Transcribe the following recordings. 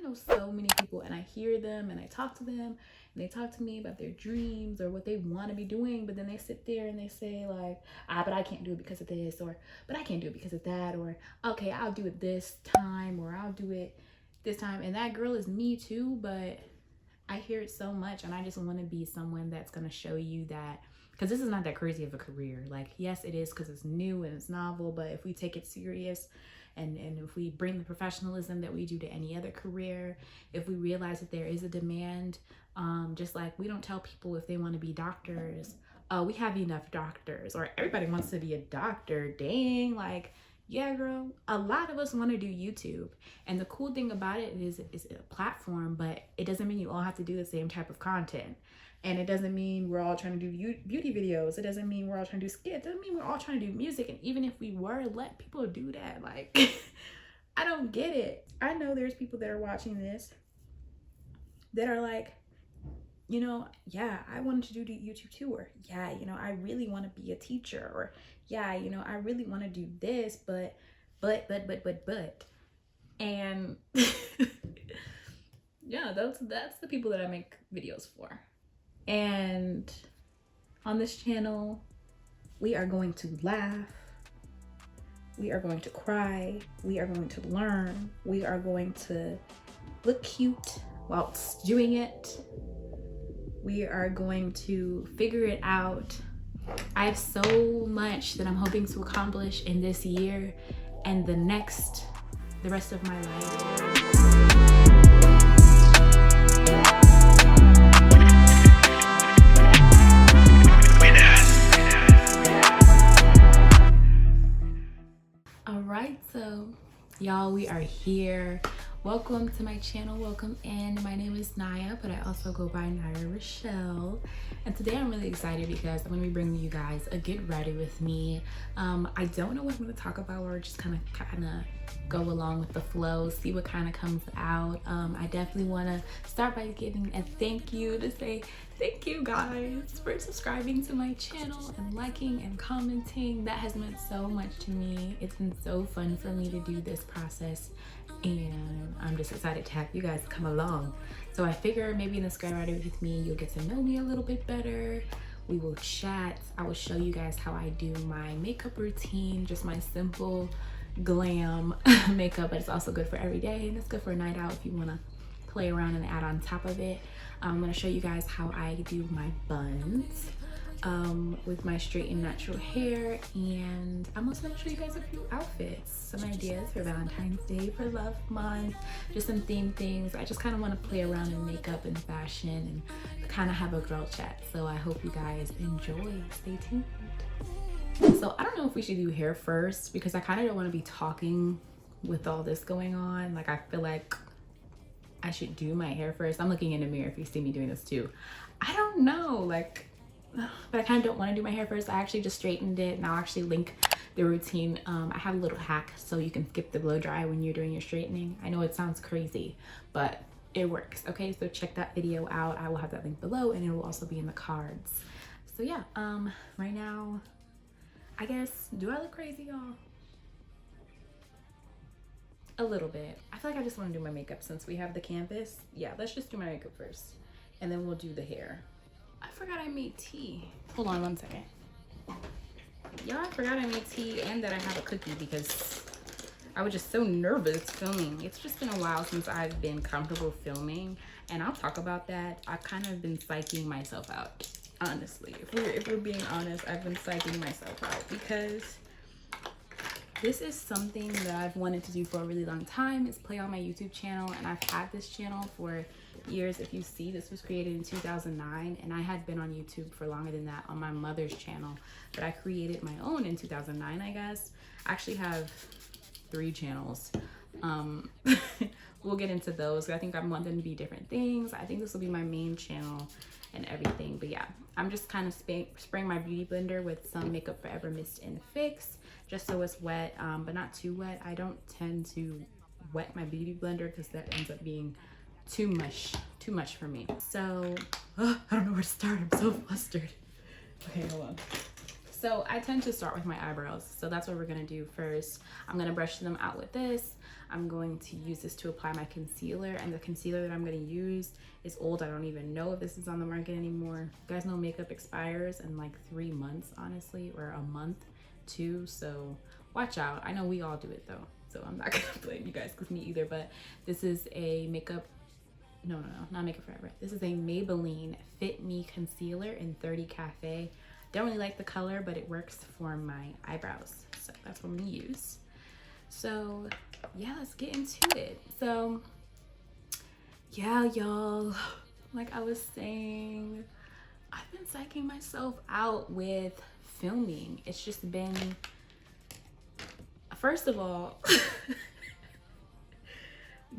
know so many people, and I hear them and I talk to them, and they talk to me about their dreams or what they want to be doing, but then they sit there and they say like, but I can't do it because of this, or but I can't do it because of that, or okay, I'll do it this time, or I'll do it this time. And that girl is me too, but I hear it so much, and I just want to be someone that's going to show you that, because this is not that crazy of a career. Like, yes, it is because it's new and it's novel, but if we take it serious and if we bring the professionalism that we do to any other career, if we realize that there is a demand, just like we don't tell people if they want to be doctors, we have enough doctors, or everybody wants to be a doctor. Dang, like, yeah, girl, a lot of us want to do YouTube. And the cool thing about it is it's a platform, but it doesn't mean you all have to do the same type of content. And it doesn't mean we're all trying to do beauty videos. It doesn't mean we're all trying to do skits. It doesn't mean we're all trying to do music. And even if we were, let people do that. Like, I don't get it. I know there's people that are watching this that are like, you know, yeah, I wanted to do YouTube too, or yeah, you know, I really want to be a teacher, or yeah, you know, I really want to do this, but, and yeah, that's the people that I make videos for. And on this channel, we are going to laugh, we are going to cry, we are going to learn, we are going to look cute whilst doing it. We are going to figure it out. I have so much that I'm hoping to accomplish in this year and the rest of my life. All right, so y'all, we are here. Welcome to my channel, welcome in. My name is Naya, but I also go by Naya Rochelle. And today I'm really excited because I'm gonna be bringing you guys a get ready with me. I don't know what I'm gonna talk about, or just kind of go along with the flow, see what kind of comes out. I definitely wanna start by giving a thank you to say thank you guys for subscribing to my channel and liking and commenting. That has meant so much to me. It's been so fun for me to do this process, and I'm just excited to have you guys come along. So I figure maybe in this get ready with me, you'll get to know me a little bit better. We will chat. I will show you guys how I do my makeup routine, just my simple glam makeup, but it's also good for every day, and it's good for a night out if you want to play around and add on top of it. I'm going to show you guys how I do my buns with my straight and natural hair, and I'm also going to show you guys a few outfits, some ideas for Valentine's Day, for Love Month, just some theme things. I just kind of want to play around in makeup and fashion and kind of have a girl chat, so I hope you guys enjoy. Stay tuned. So I don't know if we should do hair first, because I kind of don't want to be talking with all this going on. Like, I feel like I should do my hair first. I'm looking in the mirror if you see me doing this too. I don't know, like, but I kind of don't want to do my hair first. I actually just straightened it, and I'll actually link the routine. I have a little hack so you can skip the blow dry when you're doing your straightening. I know it sounds crazy, but it works. Okay, so check that video out. I will have that link below, and it will also be in the cards. So yeah, right now, I guess, do I look crazy, y'all? A little bit. I feel like I just want to do my makeup since we have the canvas. Yeah, let's just do my makeup first, and then we'll do the hair. I forgot I made tea. Hold on one second. Y'all, I forgot I made tea and that I have a cookie because I was just so nervous filming. It's just been a while since I've been comfortable filming, and I'll talk about that. I've kind of been psyching myself out, honestly. If we're being honest, I've been psyching myself out because this is something that I've wanted to do for a really long time, is play on my YouTube channel, and I've had this channel for years. If you see, this was created in 2009, and I had been on YouTube for longer than that on my mother's channel, but I created my own in 2009, I guess. I actually have 3 channels. We'll get into those. I think I want them to be different things. I think this will be my main channel and everything, but yeah, I'm just kind of spraying my beauty blender with some Makeup Forever Mist and Fix, just so it's wet, but not too wet. I don't tend to wet my beauty blender because that ends up being too much for me. So I don't know where to start. I'm so flustered. Okay, hold on. So I tend to start with my eyebrows, so that's what we're gonna do first. I'm gonna brush them out with this. I'm going to use this to apply my concealer, and the concealer that I'm going to use is old. I don't even know if this is on the market anymore. You guys know makeup expires in like 3 months, honestly, or a month too, so watch out. I know we all do it though, so I'm not gonna blame you guys because me either. But this is a makeup, no, not Makeup Forever. This is a Maybelline Fit Me Concealer in 30 Cafe. Don't really like the color, but it works for my eyebrows, so that's what I'm gonna use. So yeah, let's get into it. So yeah, y'all, like I was saying, I've been psyching myself out with filming. It's just been, first of all,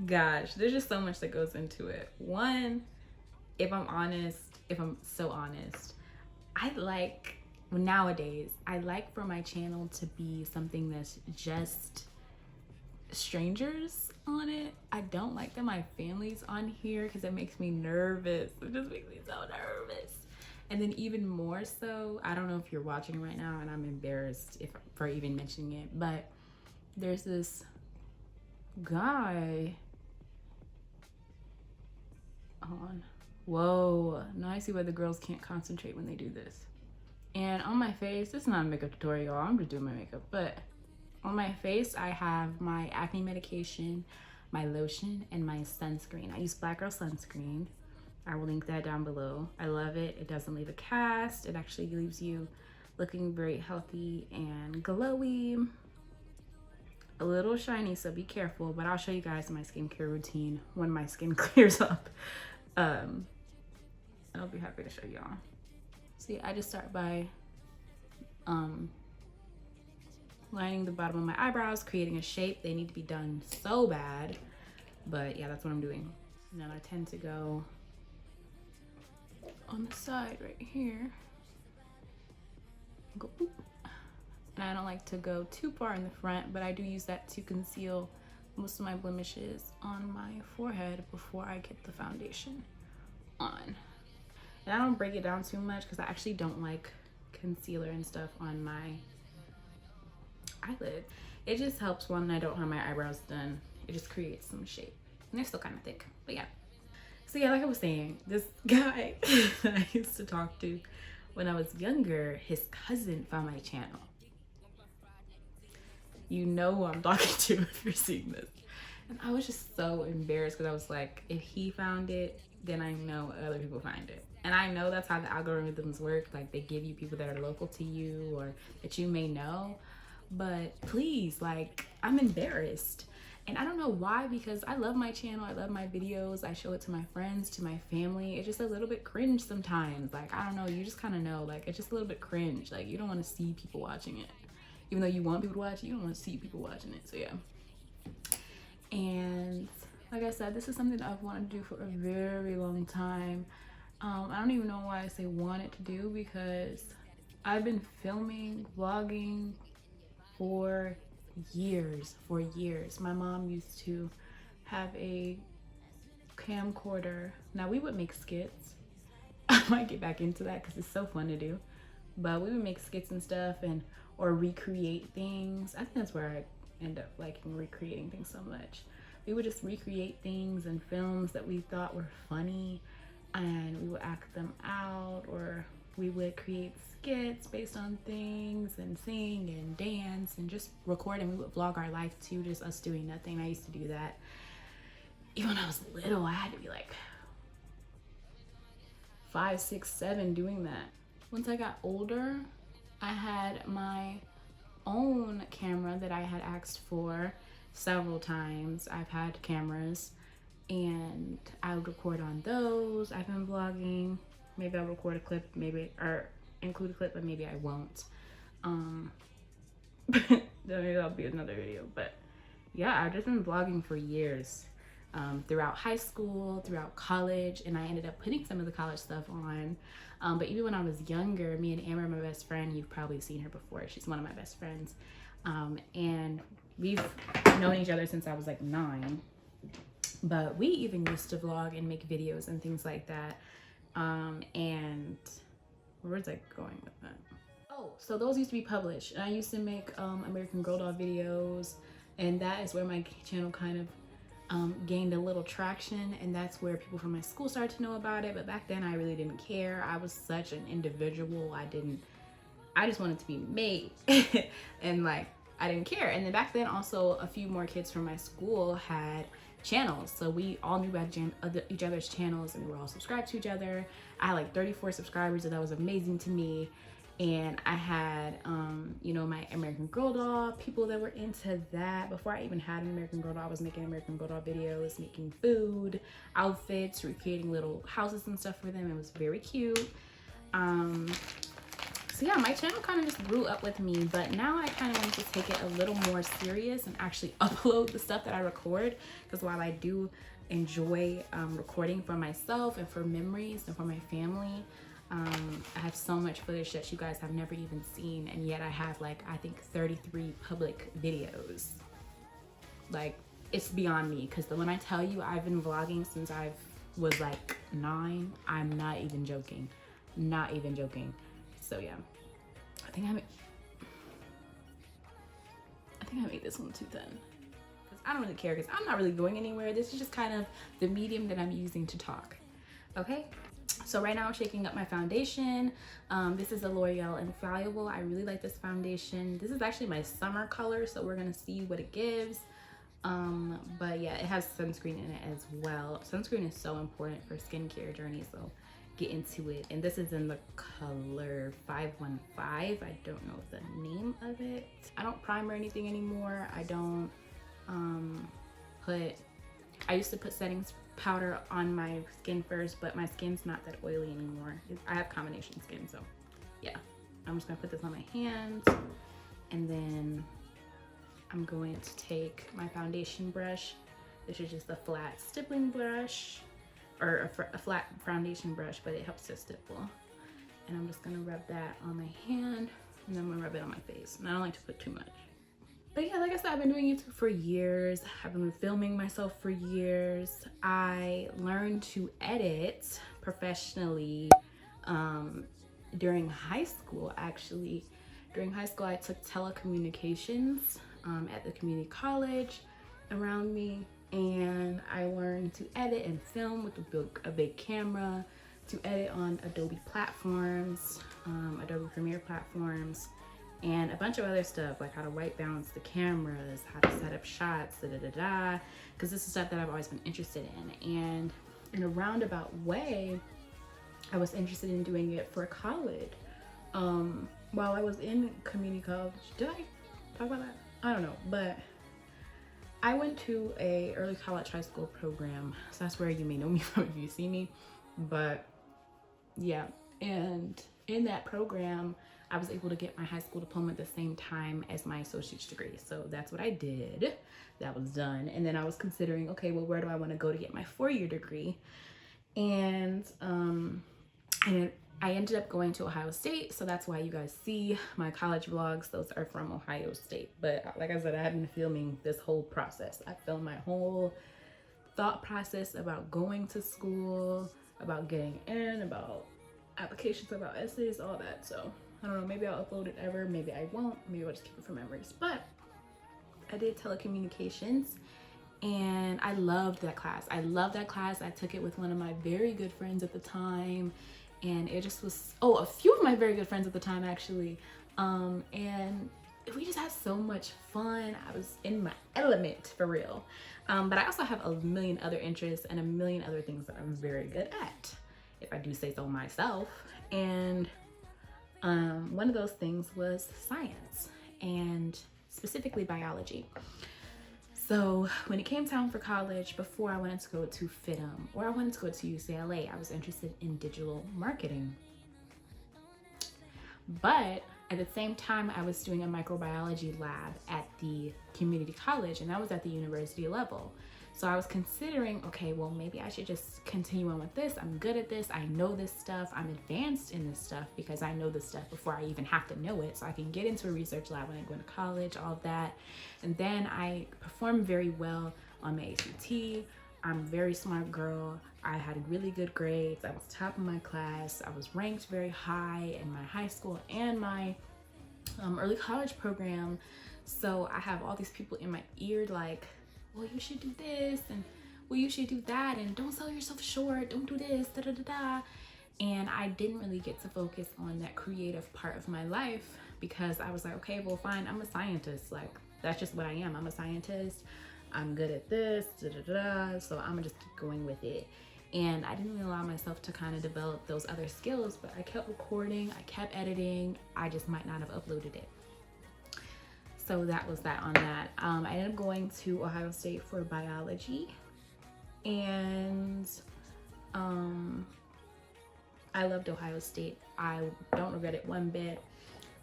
gosh, there's just so much that goes into it. One, if I'm so honest, nowadays, I like for my channel to be something that's just strangers on it. I don't like that my family's on here because it makes me nervous. It just makes me so nervous. And then even more so, I don't know if you're watching right now, and I'm embarrassed for even mentioning it, but there's this guy. Hold on. Whoa, now I see why the girls can't concentrate when they do this. And on my face, this is not a makeup tutorial, I'm just doing my makeup, but on my face, I have my acne medication, my lotion, and my sunscreen. I use Black Girl sunscreen. I will link that down below. I love it. It doesn't leave a cast. It actually leaves you looking very healthy and glowy. A little shiny, so be careful, but I'll show you guys my skincare routine when my skin clears up. I'll be happy to show y'all. See, I just start by lining the bottom of my eyebrows, creating a shape. They need to be done so bad, but yeah, that's what I'm doing. And then I tend to go on the side right here. Go boop. And I don't like to go too far in the front, but I do use that to conceal most of my blemishes on my forehead before I get the foundation on. And I don't break it down too much because I actually don't like concealer and stuff on my eyelid. It just helps when I don't have my eyebrows done. It just creates some shape. And they're still kind of thick, but yeah. So yeah, like I was saying, this guy that I used to talk to when I was younger, his cousin found my channel. You know who I'm talking to if you're seeing this. And I was just so embarrassed because I was like, if he found it, then I know other people find it. And I know that's how the algorithms work. Like, they give you people that are local to you or that you may know. But please, like, I'm embarrassed. And I don't know why, because I love my channel. I love my videos. I show it to my friends, to my family. It's just a little bit cringe sometimes. Like, I don't know. You just kind of know. Like, it's just a little bit cringe. Like, you don't want to see people watching it. Even though you want people to watch it, you don't want to see people watching it. So, yeah. And like I said, this is something that I've wanted to do for a very long time. I don't even know why I say wanted to do, because I've been filming, vlogging for years. My mom used to have a camcorder. Now, we would make skits. I might get back into that because it's so fun to do. But we would make skits and stuff, or recreate things. I think that's where I end up liking recreating things so much. We would just recreate things and films that we thought were funny, and we would act them out, or we would create skits based on things and sing and dance and just record, and we would vlog our life too, just us doing nothing. I used to do that. Even when I was little, I had to be like 5, 6, 7 doing that. Once I got older, I had my own camera that I had asked for several times. I've had cameras and I would record on those. I've been vlogging. Maybe I'll record a clip, or include a clip, but maybe I won't. Maybe that'll be another video. But yeah, I've just been vlogging for years, throughout high school, throughout college, and I ended up putting some of the college stuff on. But even when I was younger, me and Amber, my best friend, you've probably seen her before. She's one of my best friends. And we've known each other since I was like 9. But we even used to vlog and make videos and things like that. And where's I going with that? Oh, so those used to be published. And I used to make American Girl doll videos And that is where my channel kind of gained a little traction, and that's where people from my school started to know about it. But back then I really didn't care. I was such an individual. I just wanted to be made and like I didn't care. And then back then also a few more kids from my school had channels, so we all knew about each other's channels and we were all subscribed to each other. I had like 34 subscribers, and that was amazing to me. And I had you know, my American Girl doll, people that were into that. Before I even had an American Girl doll, I was making American Girl doll videos, making food, outfits, recreating little houses and stuff for them. It was very cute. So yeah, my channel kind of just grew up with me, but now I kind of want to take it a little more serious and actually upload the stuff that I record, because while I do enjoy recording for myself and for memories and for my family, I have so much footage that you guys have never even seen, and yet I have like, I think 33 public videos. Like, it's beyond me, because when I tell you I've been vlogging since I was like 9, I'm not even joking. Not even joking. So yeah, I think I made this one too thin, because I don't really care, because I'm not really going anywhere. This is just kind of the medium that I'm using to talk. Okay, so right now I'm shaking up my foundation. This is a L'Oreal Infallible. I really like this foundation. This is actually my summer color, so we're gonna see what it gives. But yeah, it has sunscreen in it as well. Sunscreen is so important for skincare journey, so get into it. And this is in the color 515. I don't know the name of it. I don't prime or anything anymore. I don't I used to put setting powder on my skin first, but my skin's not that oily anymore. I have combination skin, so yeah. I'm just gonna put this on my hands, and then I'm going to take my foundation brush. This is just a flat stippling brush, or a flat foundation brush, but it helps to stipple. And I'm just gonna rub that on my hand, and then I'm gonna rub it on my face. And I don't like to put too much. But yeah, like I said, I've been doing YouTube for years. I've been filming myself for years. I learned to edit professionally during high school, actually. During high school, I took telecommunications at the community college around me. And I learned to edit and film with a big camera, to edit on Adobe platforms, Adobe Premiere platforms, and a bunch of other stuff, like how to white balance the cameras, how to set up shots, because this is stuff that I've always been interested in. And in a roundabout way, I was interested in doing it for college. While I was in community college, did I talk about that? I don't know, but I went to a early college high school program, so that's where you may know me from if you see me. But yeah, and in that program, I was able to get my high school diploma at the same time as my associate's degree. So that's what I did. That was done. And then I was considering, okay, well, where do I want to go to get my 4-year degree? And I ended up going to Ohio State, so that's why you guys see my college vlogs. Those are from Ohio State. But like I said, I have been filming this whole process. I filmed my whole thought process about going to school, about getting in, about applications, about essays, all that. So I don't know, maybe I'll upload it ever, maybe I won't, maybe I'll just keep it for memories. But I did telecommunications, and I loved that class. I loved that class. I took it with one of my very good friends at the time. And it just was, a few of my very good friends at the time, actually. And we just had so much fun. I was in my element, for real. But I also have a million other interests and a million other things that I'm very good at, if I do say so myself. And one of those things was science, and specifically biology. So when it came time for college, before I wanted to go to FITM or I wanted to go to UCLA, I was interested in digital marketing. But at the same time, I was doing a microbiology lab at the community college, and that was at the university level. So I was considering, okay, well, maybe I should just continue on with this. I'm good at this. I know this stuff. I'm advanced in this stuff because I know this stuff before I even have to know it. So I can get into a research lab when I go to college, all of that. And then I performed very well on my ACT. I'm a very smart girl. I had really good grades. I was top of my class. I was ranked very high in my high school and my early college program. So I have all these people in my ear like, well, you should do this, and well, you should do that, and don't sell yourself short, don't do this, da da da da. And I didn't really get to focus on that creative part of my life because I was like, okay, well, fine, I'm a scientist. Like, that's just what I am. I'm a scientist. I'm good at this, da da da. So I'm gonna just keep going with it. And I didn't really allow myself to kind of develop those other skills, but I kept recording, I kept editing. I just might not have uploaded it. So that was that on that. I ended up going to Ohio State for biology, and I loved Ohio State. I don't regret it one bit.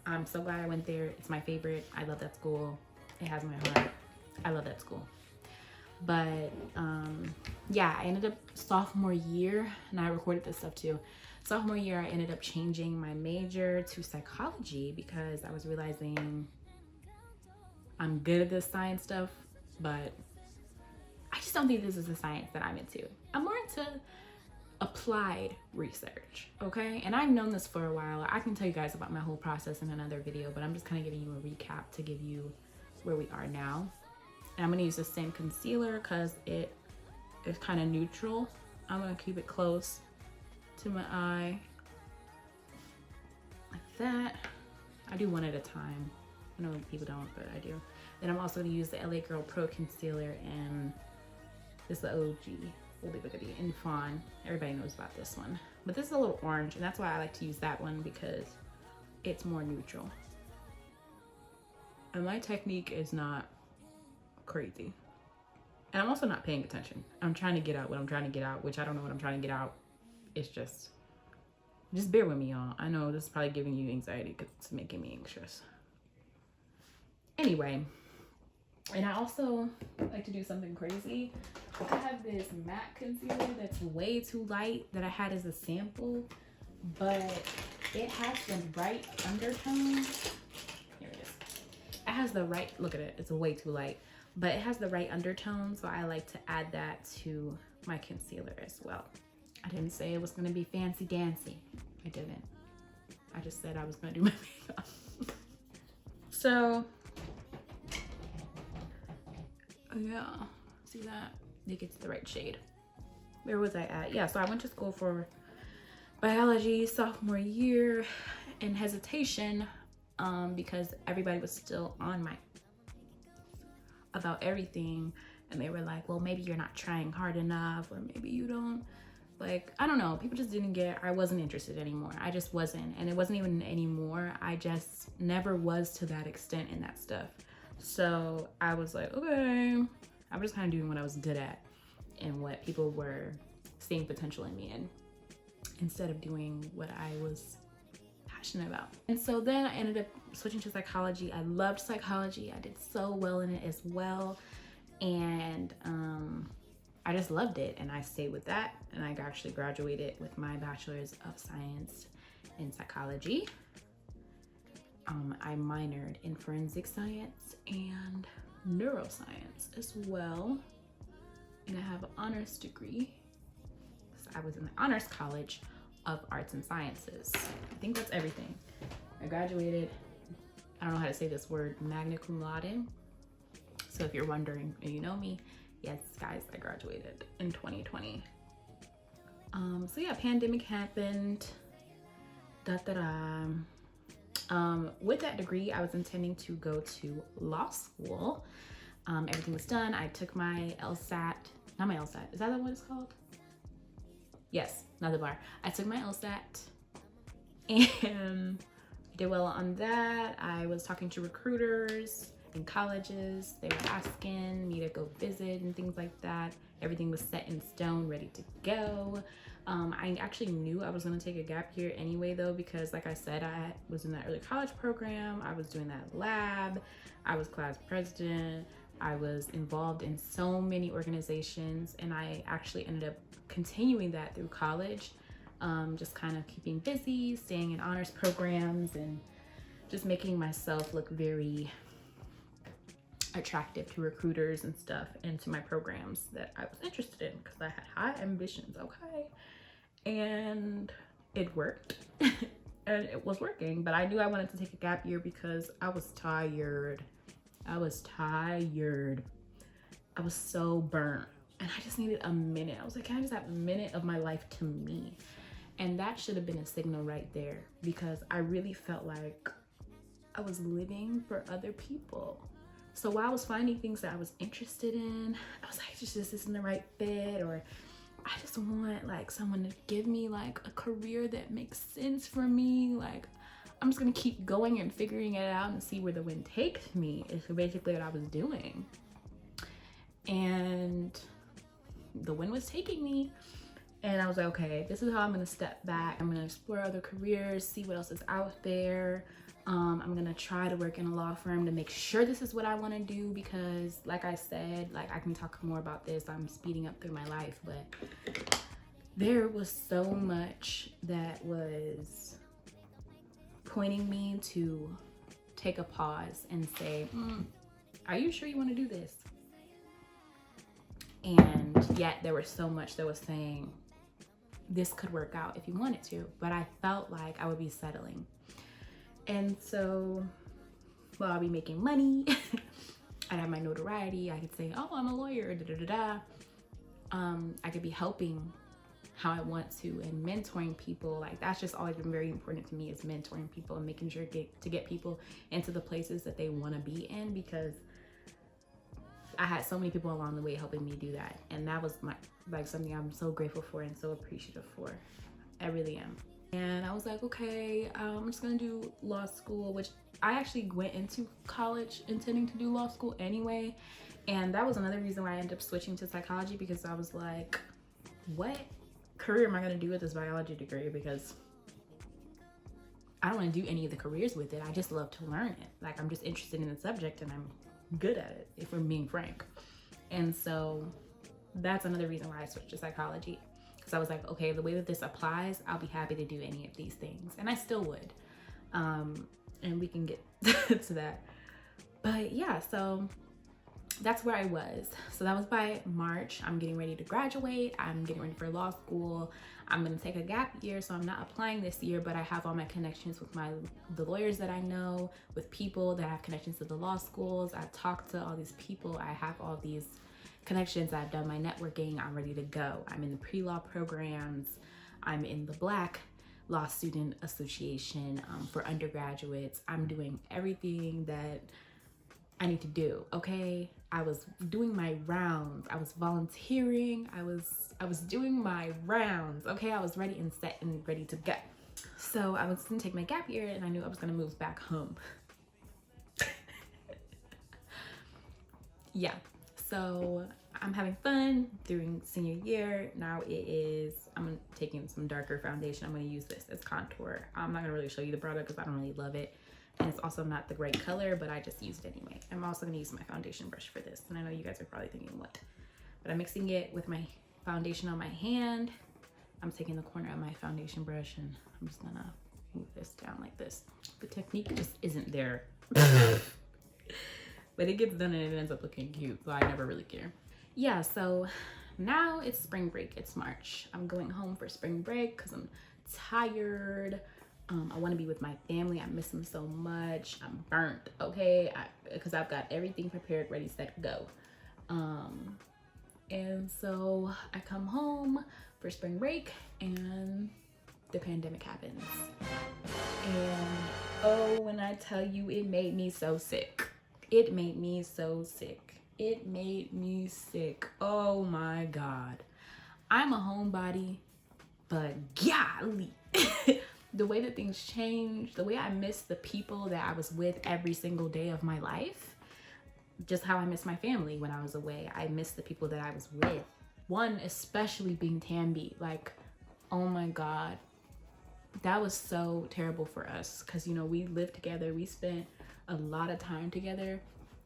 I'm so glad I went there. It's my favorite. I love that school. It has my heart. I love that school. But yeah, I ended up sophomore year, and I recorded this stuff too. Sophomore year, I ended up changing my major to psychology because I was realizing I'm good at this science stuff, but I just don't think this is the science that I'm into. I'm more into applied research, okay? And I've known this for a while. I can tell you guys about my whole process in another video, but I'm just kind of giving you a recap to give you where we are now. And I'm gonna use the same concealer because it is kind of neutral. I'm gonna keep it close to my eye, like that. I do one at a time. I know people don't, but I do. Then I'm also gonna use the LA Girl Pro Concealer, and this is the OG, Oldie Boogity in Fawn. Everybody knows about this one. But this is a little orange, and that's why I like to use that one because it's more neutral. And my technique is not crazy. And I'm also not paying attention. I'm trying to get out what I'm trying to get out, which I don't know what I'm trying to get out. It's just bear with me, y'all. I know this is probably giving you anxiety because it's making me anxious. Anyway, and I also like to do something crazy. I have this matte concealer that's way too light that I had as a sample, but it has the right undertone. Here it is. It has the right, look at it, it's way too light, but it has the right undertone, so I like to add that to my concealer as well. I didn't say it was gonna be fancy dancy. I didn't. I just said I was gonna do my makeup. So, yeah, see that? It gets the right shade. Where was I at? Yeah, so I went to school for biology sophomore year in hesitation because everybody was still on my about everything, and they were like, well, maybe you're not trying hard enough, or maybe you don't, like, I don't know, people just didn't get, I wasn't interested anymore. I just wasn't, and it wasn't even anymore. I just never was to that extent in that stuff. So I was like, okay, I was just kind of doing what I was good at and what people were seeing potential in me in, instead of doing what I was passionate about. And so then I ended up switching to psychology. I loved psychology. I did so well in it as well. And I just loved it, and I stayed with that, and I actually graduated with my bachelor's of science in psychology. I minored in forensic science and neuroscience as well, and I have an honors degree. So I was in the honors college of arts and sciences. I think that's everything. I graduated, I don't know how to say this word, magna cum laude. So if you're wondering, and you know me, yes guys, I graduated in 2020. So yeah, pandemic happened, with that degree, I was intending to go to law school. Everything was done. I took my LSAT, not my LSAT, is that what it's called? Yes, another bar. I took my LSAT and I did well on that. I was talking to recruiters in colleges. They were asking me to go visit and things like that. Everything was set in stone, ready to go. I actually knew I was gonna take a gap year anyway though, because like I said, I was in that early college program, I was doing that lab, I was class president, I was involved in so many organizations, and I actually ended up continuing that through college, just kind of keeping busy, staying in honors programs, and just making myself look very attractive to recruiters and stuff, and to my programs that I was interested in, because I had high ambitions, okay? And it worked. And it was working, but I knew I wanted to take a gap year because I was tired. I was tired. I was so burnt. And I just needed a minute. I was like, can I just have a minute of my life to me? And that should have been a signal right there, because I really felt like I was living for other people. So while I was finding things that I was interested in, I was like, this isn't the right fit, or I just want like someone to give me like a career that makes sense for me. Like, I'm just gonna keep going and figuring it out and see where the wind takes me, is basically what I was doing. And the wind was taking me, and I was like, okay, this is how I'm gonna step back. I'm gonna explore other careers, see what else is out there. I'm gonna try to work in a law firm to make sure this is what I want to do, because like I said, like I can talk more about this, I'm speeding up through my life, but there was so much that was pointing me to take a pause and say, are you sure you want to do this? And yet there was so much that was saying this could work out if you wanted to, but I felt like I would be settling. And so, well, I'll be making money. I'd have my notoriety. I could say, oh, I'm a lawyer, da da da da. I could be helping how I want to and mentoring people. Like, that's just always been very important to me, is mentoring people and making sure to get people into the places that they want to be in, because I had so many people along the way helping me do that. And that was something I'm so grateful for and so appreciative for. I really am. And I was like, okay, I'm just gonna do law school, which I actually went into college intending to do law school anyway. And that was another reason why I ended up switching to psychology, because I was like, what career am I gonna do with this biology degree? Because I don't wanna do any of the careers with it. I just love to learn it. Like, I'm just interested in the subject and I'm good at it, if we're being frank. And so that's another reason why I switched to psychology. Because I was like, okay, the way that this applies, I'll be happy to do any of these things. And I still would. And we can get to that. But yeah, so that's where I was. So that was by March. I'm getting ready to graduate. I'm getting ready for law school. I'm gonna take a gap year, so I'm not applying this year, but I have all my connections with the lawyers that I know, with people that have connections to the law schools. I've talked to all these people. I have all these connections. I've done my networking. I'm ready to go. I'm in the pre-law programs. I'm in the Black Law Student Association for undergraduates. I'm doing everything that I need to do, okay? I was doing my rounds. I was volunteering. I was doing my rounds, okay? I was ready and set and ready to go. So I was gonna take my gap year, and I knew I was gonna move back home. Yeah, so I'm having fun during senior year. Now I'm taking some darker foundation. I'm gonna use this as contour. I'm not gonna really show you the product because I don't really love it. And it's also not the great color, but I just used it anyway. I'm also gonna use my foundation brush for this. And I know you guys are probably thinking what? But I'm mixing it with my foundation on my hand. I'm taking the corner of my foundation brush and I'm just gonna move this down like this. The technique just isn't there. But it gets done and it ends up looking cute, so I never really care. Yeah, so now it's spring break, it's March. I'm going home for spring break because I'm tired. I want to be with my family. I miss them so much. I'm burnt, okay? Because I've got everything prepared, ready, set, go. And so I come home for spring break and the pandemic happens. And oh, when I tell you, it made me so sick. It made me so sick. It made me sick. Oh my God. I'm a homebody, but golly. The way that things changed, the way I miss the people that I was with every single day of my life, just how I miss my family when I was away. I miss the people that I was with. One, especially being Tambi, like, oh my God, that was so terrible for us. Cause you know, we lived together, we spent a lot of time together,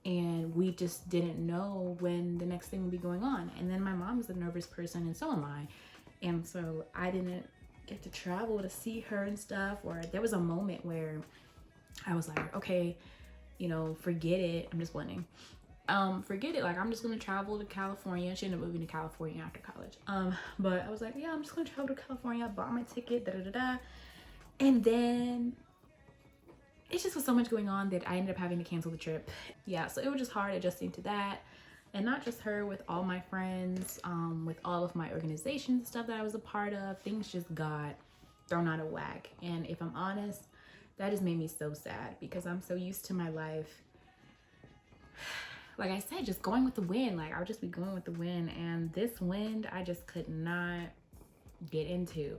and we just didn't know when the next thing would be going on. And then my mom is a nervous person, and so am I. And so I didn't get to travel to see her and stuff. Or there was a moment where I was like, okay, you know, forget it. I'm just blending. Forget it. Like, I'm just gonna travel to California. She ended up moving to California after college. But I was like, yeah, I'm just gonna travel to California. I bought my ticket, da da da da. And then it just was so much going on that I ended up having to cancel the trip. Yeah, so it was just hard adjusting to that. And not just her, with all my friends, with all of my organizations, stuff that I was a part of, things just got thrown out of whack. And if I'm honest, that just made me so sad because I'm so used to my life. Like I said, just going with the wind. Like I would just be going with the wind, and this wind I just could not get into.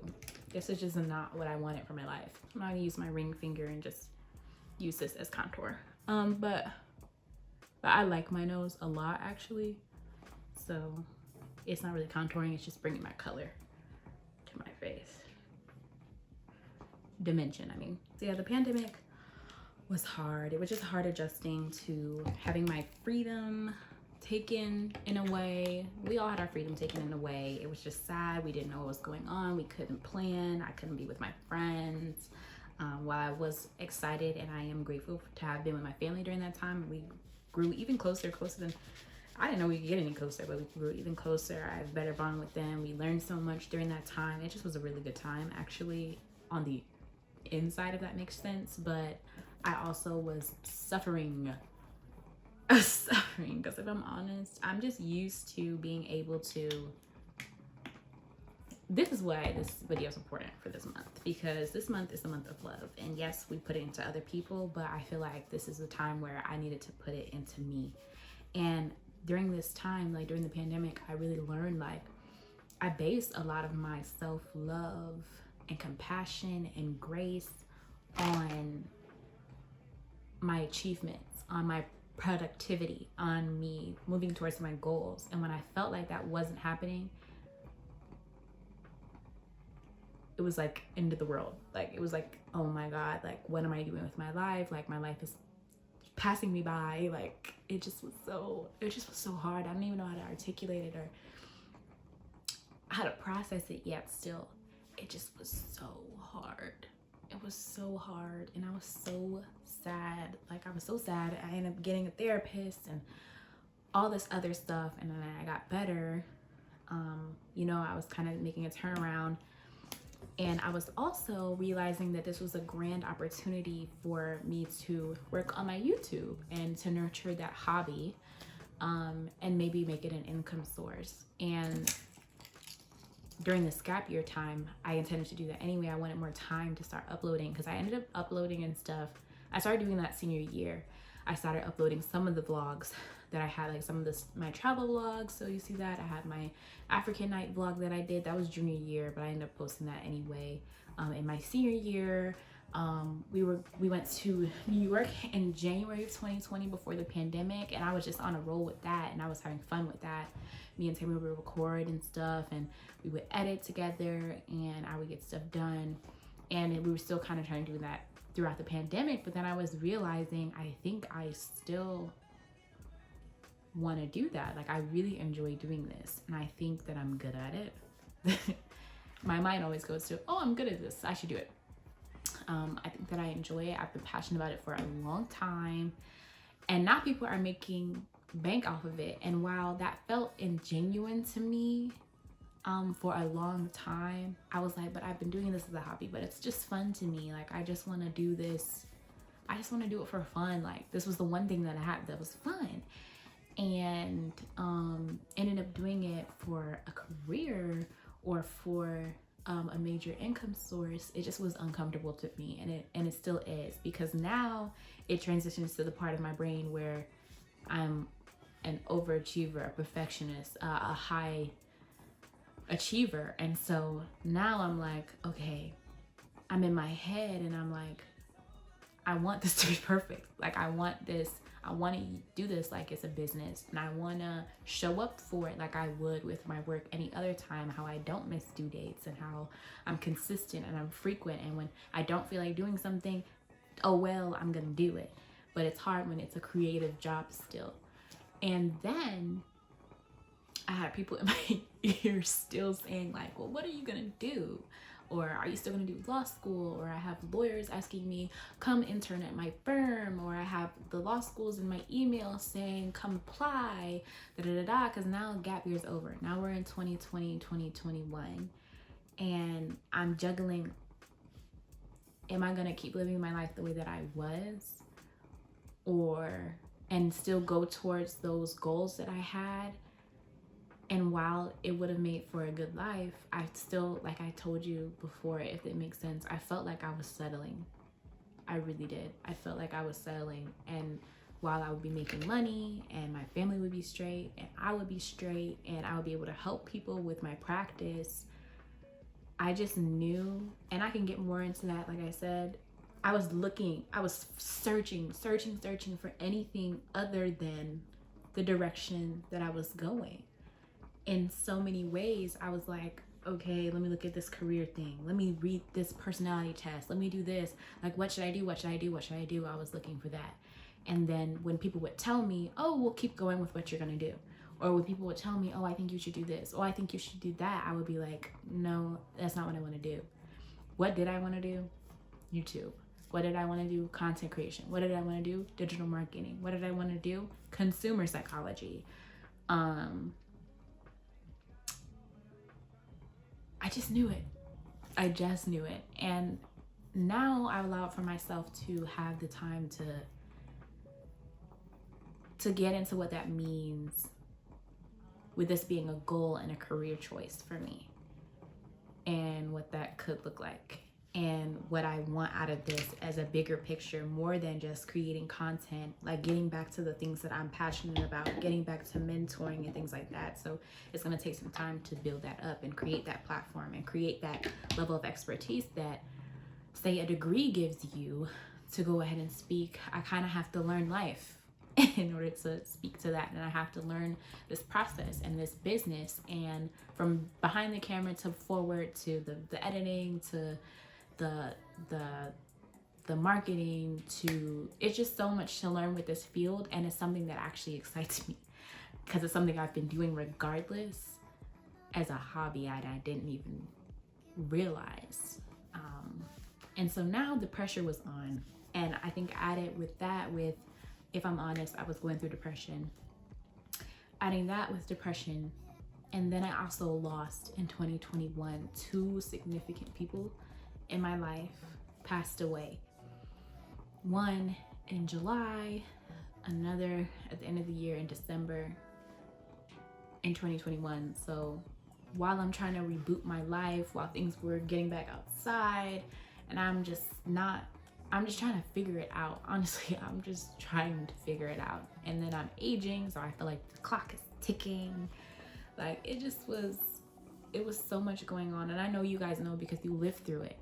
This is just not what I wanted for my life. I'm not gonna use my ring finger and just use this as contour. But I like my nose a lot actually. So it's not really contouring, it's just bringing my color to my face. Dimension, I mean. So yeah, the pandemic was hard. It was just hard adjusting to having my freedom taken in a way. We all had our freedom taken in a way. It was just sad. We didn't know what was going on. We couldn't plan. I couldn't be with my friends. While I was excited and I am grateful to have been with my family during that time, we grew even closer than, I didn't know we could get any closer, but we grew even closer. I have a better bond with them. We learned so much during that time. It just was a really good time actually on the inside, if that makes sense. But I also was suffering because if I'm honest, I'm just used to being able to, this is why this video is important for this month, because this month is the month of love. And yes, we put it into other people, but I feel like this is a time where I needed to put it into me. And during this time, like during the pandemic, I really learned, like, I based a lot of my self-love and compassion and grace on my achievements, on my productivity, on me moving towards my goals. And when I felt like that wasn't happening, it was like end of the world. Like it was like, oh my God, like what am I doing with my life? Like my life is passing me by. Like it just was so hard. I don't even know how to articulate it or how to process it yet. Still, it just was so hard. It was so hard, and I was so sad. Like I was so sad. I ended up getting a therapist and all this other stuff, and then I got better. You know, I was kind of making a turnaround, and I was also realizing that this was a grand opportunity for me to work on my YouTube and to nurture that hobby, and maybe make it an income source. And during this gap year time, I intended to do that anyway. I wanted more time to start uploading because I ended up uploading and stuff. I started doing that senior year. I started uploading some of the vlogs that I had, like some of my travel vlogs. So you see that I had my African night vlog that I did. That was junior year, but I ended up posting that anyway. In my senior year, we went to New York in January of 2020 before the pandemic, and I was just on a roll with that, and I was having fun with that. Me and Tammy would record and stuff, and we would edit together, and I would get stuff done. And we were still kind of trying to do that throughout the pandemic, but then I was realizing I think I still want to do that. Like I really enjoy doing this, and I think that I'm good at it. My mind always goes to, oh, I'm good at this, I should do it. I think that I enjoy it. I've been passionate about it for a long time, and now people are making bank off of it. And while that felt ingenuine to me for a long time, I was like, but I've been doing this as a hobby, but it's just fun to me. Like I just want to do this, I just want to do it for fun. Like this was the one thing that I had that was fun, and ended up doing it for a career or for a major income source. It just was uncomfortable to me, and it still is, because now it transitions to the part of my brain where I'm an overachiever, a perfectionist, a high achiever. And so now I'm like, okay, I'm in my head and I'm like, I want this to be perfect. Like I want this, I want to do this like it's a business, and I want to show up for it like I would with my work any other time, how I don't miss due dates and how I'm consistent and I'm frequent, and when I don't feel like doing something, oh well, I'm gonna do it. But it's hard when it's a creative job still. And then I had people in my ear still saying like, well, what are you gonna do? Or are you still gonna do law school? Or I have lawyers asking me, come intern at my firm. Or I have the law schools in my email saying, come apply, because now gap year's over. Now we're in 2020, 2021. And I'm juggling am I gonna keep living my life the way that I was, and still go towards those goals that I had? And while it would have made for a good life, I still, like I told you before, if it makes sense, I felt like I was settling. I really did. I felt like I was settling. And while I would be making money and my family would be straight and I would be straight and I would be able to help people with my practice, I just knew, and I can get more into that, like I said, I was searching for anything other than the direction that I was going. In so many ways, I was like, okay, let me look at this career thing. Let me read this personality test. Let me do this. Like, what should I do? What should I do? What should I do? I was looking for that. And then when people would tell me, oh, we'll keep going with what you're going to do. Or when people would tell me, oh, I think you should do this. Oh, I think you should do that. I would be like, no, that's not what I want to do. What did I want to do? YouTube. What did I want to do? Content creation. What did I want to do? Digital marketing. What did I want to do? Consumer psychology. I just knew it. I just knew it. And now I allow for myself to have the time to get into what that means with this being a goal and a career choice for me, and what that could look like, and what I want out of this as a bigger picture, more than just creating content, like getting back to the things that I'm passionate about, getting back to mentoring and things like that. So it's going to take some time to build that up and create that platform and create that level of expertise that, say, a degree gives you to go ahead and speak. I kind of have to learn life in order to speak to that, and I have to learn this process and this business, and from behind the camera to forward to the editing to the marketing, to, it's just so much to learn with this field. And it's something that actually excites me because it's something I've been doing regardless as a hobby. I didn't even realize. And so now the pressure was on, and I think added with that, with, if I'm honest, I was going through depression. Adding that with depression, and then I also lost in 2021 two significant people in my life passed away. One in July, another at the end of the year in December in 2021. So while I'm trying to reboot my life, while things were getting back outside, and I'm just trying to figure it out. Honestly, I'm just trying to figure it out. And then I'm aging, so I feel like the clock is ticking. Like, it was so much going on. And I know you guys know because you lived through it.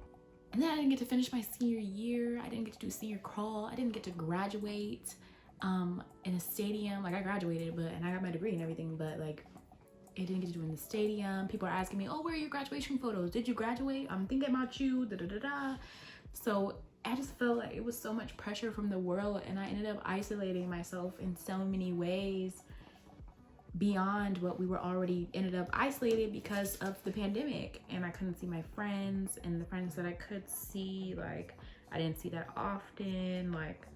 And then I didn't get to finish my senior year. I didn't get to do senior crawl. I didn't get to graduate in a stadium. Like, I graduated, and I got my degree and everything, but like, I didn't get to do it in the stadium. People are asking me, oh, where are your graduation photos? Did you graduate? I'm thinking about you, da da da da. So I just felt like it was so much pressure from the world, and I ended up isolating myself in so many ways beyond what we were already ended up isolated because of the pandemic. And I couldn't see my friends, and the friends that I could see, like, I didn't see that often. Like,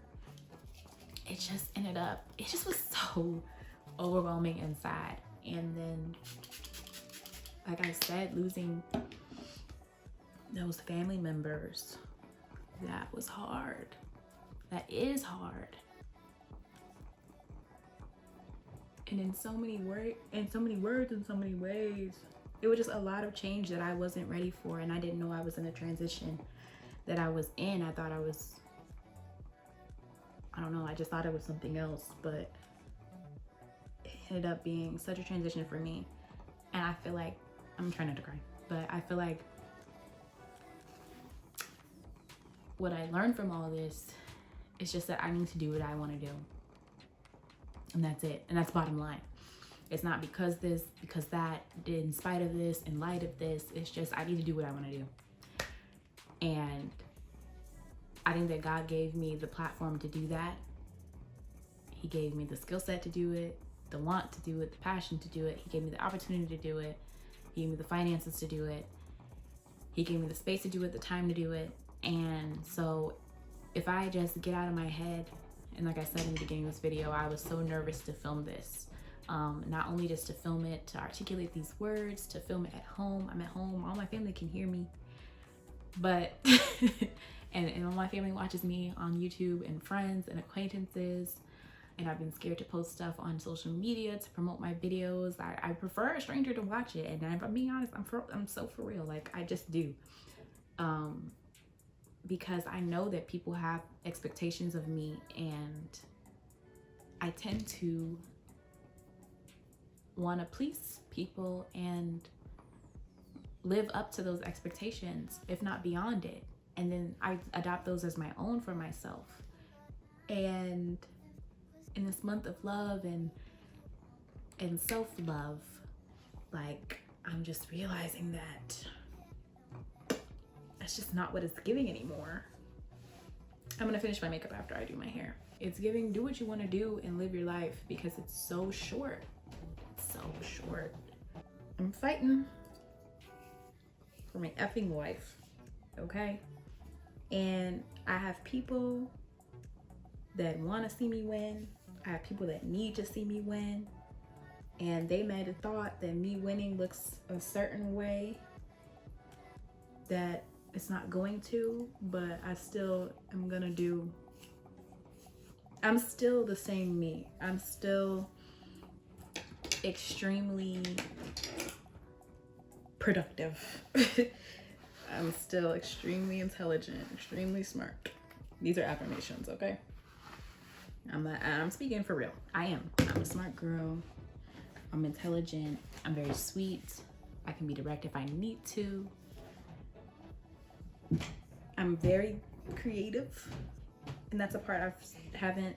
it just was so overwhelming inside. And then, like I said, losing those family members, that was hard. That is hard. And in so many words, in so many ways, it was just a lot of change that I wasn't ready for, and I didn't know I was in a transition that I was in. I thought I don't know, I just thought it was something else, but it ended up being such a transition for me. And I feel like, I'm trying not to cry, but I feel like what I learned from all this is just that I need to do what I want to do. And that's it. And that's bottom line. It's not because this, because that, in spite of this, in light of this. It's just, I need to do what I want to do. And I think that God gave me the platform to do that. He gave me the skill set to do it, the want to do it, the passion to do it. He gave me the opportunity to do it. He gave me the finances to do it. He gave me the space to do it, the time to do it. And so if I just get out of my head, and like I said in the beginning of this video, I was so nervous to film this. Not only just to film it, to articulate these words, to film it at home. I'm at home, all my family can hear me. But and all my family watches me on YouTube, and friends and acquaintances, and I've been scared to post stuff on social media to promote my videos. I prefer a stranger to watch it, and if I'm being honest, I'm so for real, like I just do, because I know that people have expectations of me, and I tend to want to please people and live up to those expectations, if not beyond it. And then I adopt those as my own for myself. And in this month of love and self-love, like I'm just realizing that that's just not what it's giving anymore. I'm gonna finish my makeup after I do my hair. It's giving, do what you want to do and live your life, because it's so short. It's so short. I'm fighting for my effing life, okay? And I have people that want to see me win. I have people that need to see me win. And they might have thought that me winning looks a certain way that it's not going to, but I still am gonna do. I'm still the same me. I'm still extremely productive. I'm still extremely intelligent, extremely smart. These are affirmations, okay? I'm speaking for real. I am. I'm a smart girl. I'm intelligent. I'm very sweet. I can be direct if I need to. I'm very creative, and that's a part I haven't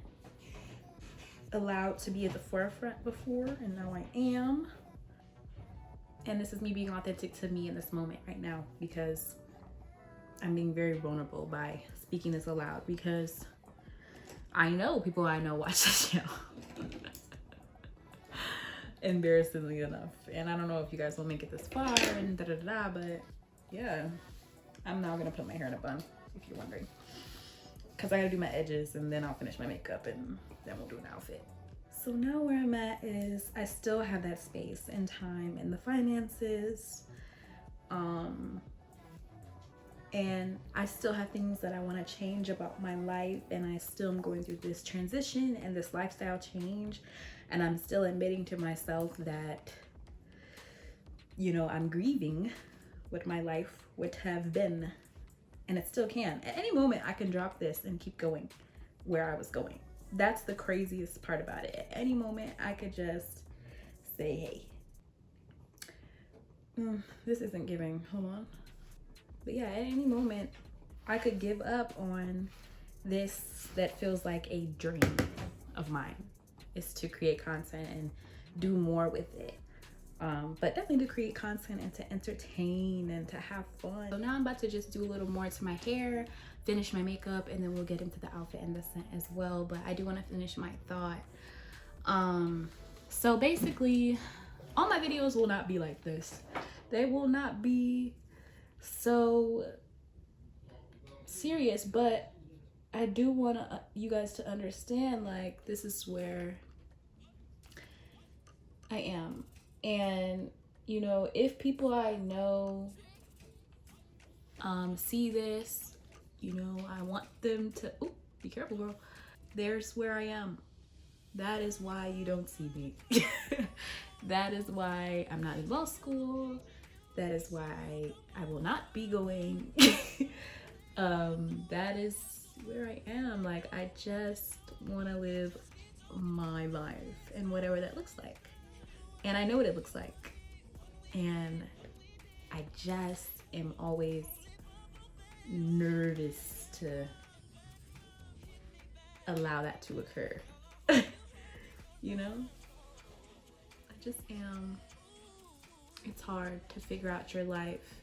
allowed to be at the forefront before, and now I am. And this is me being authentic to me in this moment right now, because I'm being very vulnerable by speaking this aloud, because I know people I know watch this channel. Embarrassingly enough. And I don't know if you guys will make it this far and da-da-da-da, but yeah. I'm now gonna put my hair in a bun, if you're wondering. Because I gotta do my edges, and then I'll finish my makeup, and then we'll do an outfit. So now where I'm at is I still have that space and time and the finances. And I still have things that I want to change about my life, and I still am going through this transition and this lifestyle change, and I'm still admitting to myself that, you know, I'm grieving what my life would have been, and it still can. At any moment I can drop this and keep going where I was going. That's the craziest part about it. At any moment I could just say, hey, this isn't giving, hold on. But yeah, at any moment I could give up on this that feels like a dream of mine, is to create content and do more with it. But definitely to create content and to entertain and to have fun. So now I'm about to just do a little more to my hair, finish my makeup, and then we'll get into the outfit and the scent as well. But I do want to finish my thought. So basically, all my videos will not be like this. They will not be so serious, but I do want you guys to understand, like, this is where I am. And, you know, if people I know see this, you know, I want them to, oh, be careful, girl. There's where I am. That is why you don't see me. That is why I'm not in law school. That is why I will not be going. That is where I am. Like, I just want to live my life, and whatever that looks like. And I know what it looks like. And I just am always nervous to allow that to occur. You know? I just am. It's hard to figure out your life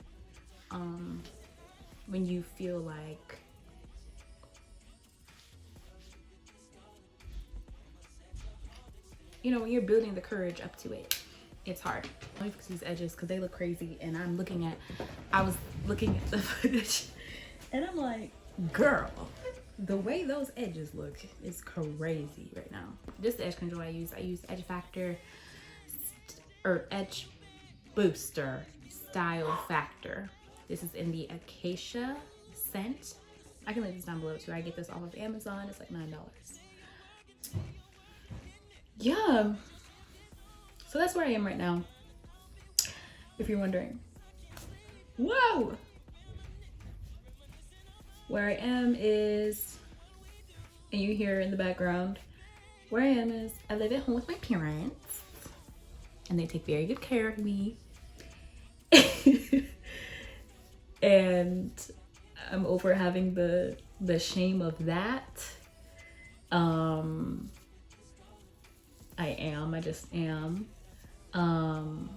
when you feel like you know, when you're building the courage up to it, it's hard. Let me fix these edges because they look crazy, and I was looking at the footage and I'm like, girl, the way those edges look is crazy right now. This is the edge control I use Edge Factor or Edge Booster Style Factor. This is in the Acacia scent. I can link this down below too. I get this off of Amazon. It's like $9. Yeah. So that's where I am right now, if you're wondering. Whoa! Where I am is, and you hear in the background, where I am is I live at home with my parents and they take very good care of me. And I'm over having the shame of that. I just am. I'm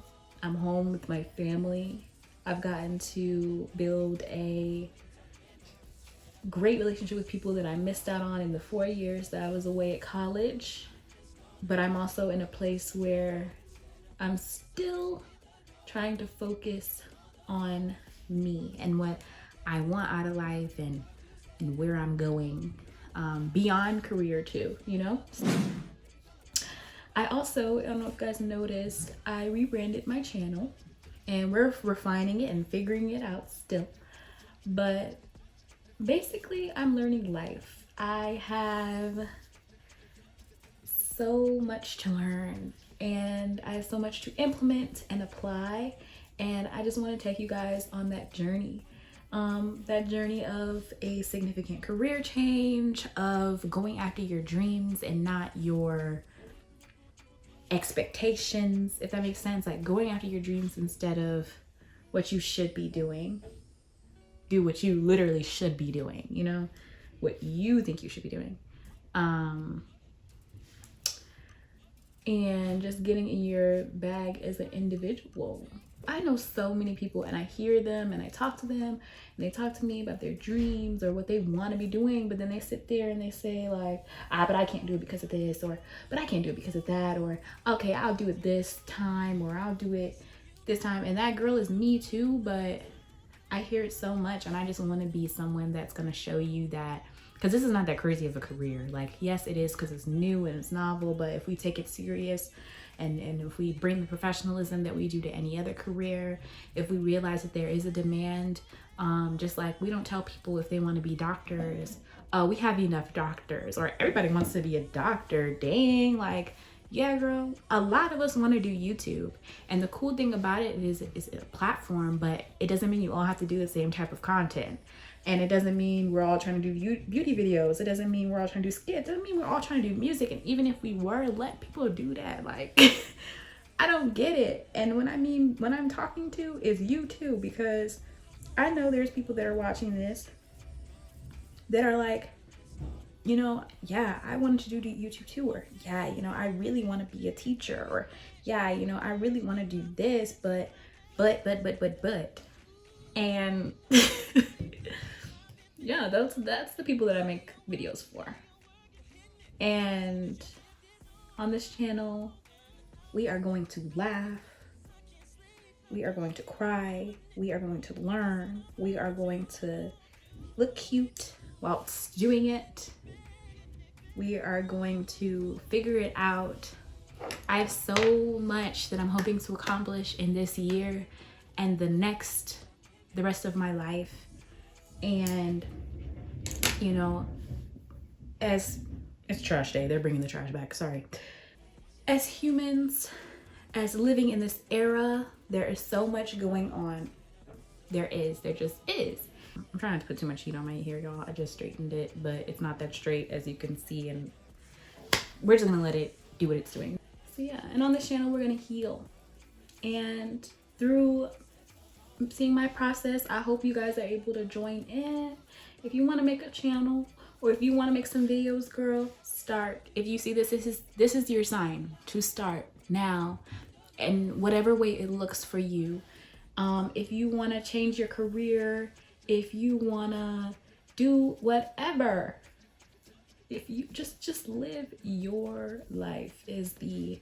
home with my family. I've gotten to build a great relationship with people that I missed out on in the 4 years that I was away at college. But I'm also in a place where I'm still trying to focus on me and what I want out of life and where I'm going, beyond career too, you know? I also, I don't know if you guys noticed, I rebranded my channel and we're refining it and figuring it out still. But basically, I'm learning life. I have so much to learn and I have so much to implement and apply. And I just want to take you guys on that journey. That journey of a significant career change, of going after your dreams and not your expectations, if that makes sense. Like going after your dreams instead of what you should be doing. Do what you literally should be doing, you know, what you think you should be doing. And just getting in your bag as an individual. I know so many people and I hear them and I talk to them and they talk to me about their dreams or what they want to be doing, but then they sit there and they say like, but I can't do it because of this, or but I can't do it because of that, or okay, I'll do it this time, or I'll do it this time. And that girl is me too, but I hear it so much and I just want to be someone that's going to show you that, because this is not that crazy of a career. Like, yes, it is because it's new and it's novel, but if we take it serious and if we bring the professionalism that we do to any other career, if we realize that there is a demand, just like we don't tell people if they want to be doctors, we have enough doctors, or everybody wants to be a doctor. Dang, like, yeah, girl, a lot of us want to do YouTube. And the cool thing about it is it's a platform, but it doesn't mean you all have to do the same type of content. And it doesn't mean we're all trying to do beauty videos. It doesn't mean we're all trying to do skits. It doesn't mean we're all trying to do music. And even if we were, let people do that. Like, I don't get it. And when I'm talking to is you too, because I know there's people that are watching this that are like, you know, yeah, I wanted to do the YouTube too, or yeah, you know, I really want to be a teacher, or yeah, you know, I really want to do this, but, and yeah, that's the people that I make videos for. And on this channel, we are going to laugh, we are going to cry, we are going to learn, we are going to look cute whilst doing it. We are going to figure it out. I have so much that I'm hoping to accomplish in this year and the rest of my life. And, you know, as it's trash day, they're bringing the trash back, sorry. As humans, as living in this era, there is so much going on. There just is. I'm trying not to put too much heat on my hair, y'all. I just straightened it, but it's not that straight as you can see, and we're just gonna let it do what it's doing. So yeah, and on this channel, we're gonna heal. And through seeing my process, I hope you guys are able to join in. If you wanna make a channel, or if you wanna make some videos, girl, start. If you see this is your sign to start now, in whatever way it looks for you. If you wanna change your career, if you wanna do whatever, if you just live your life is the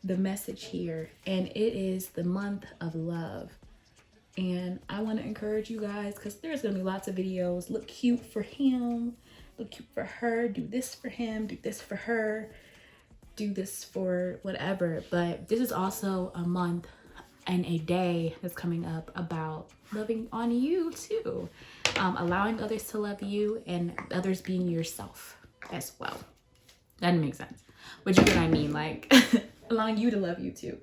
message here. And it is the month of love. And I want to encourage you guys, because there's gonna be lots of videos. Look cute for him, look cute for her, do this for him, do this for her, do this for whatever. But this is also a month and a day that's coming up about loving on you too. Allowing others to love you and others being yourself as well. That makes sense. But you get what I mean, like allowing you to love you too.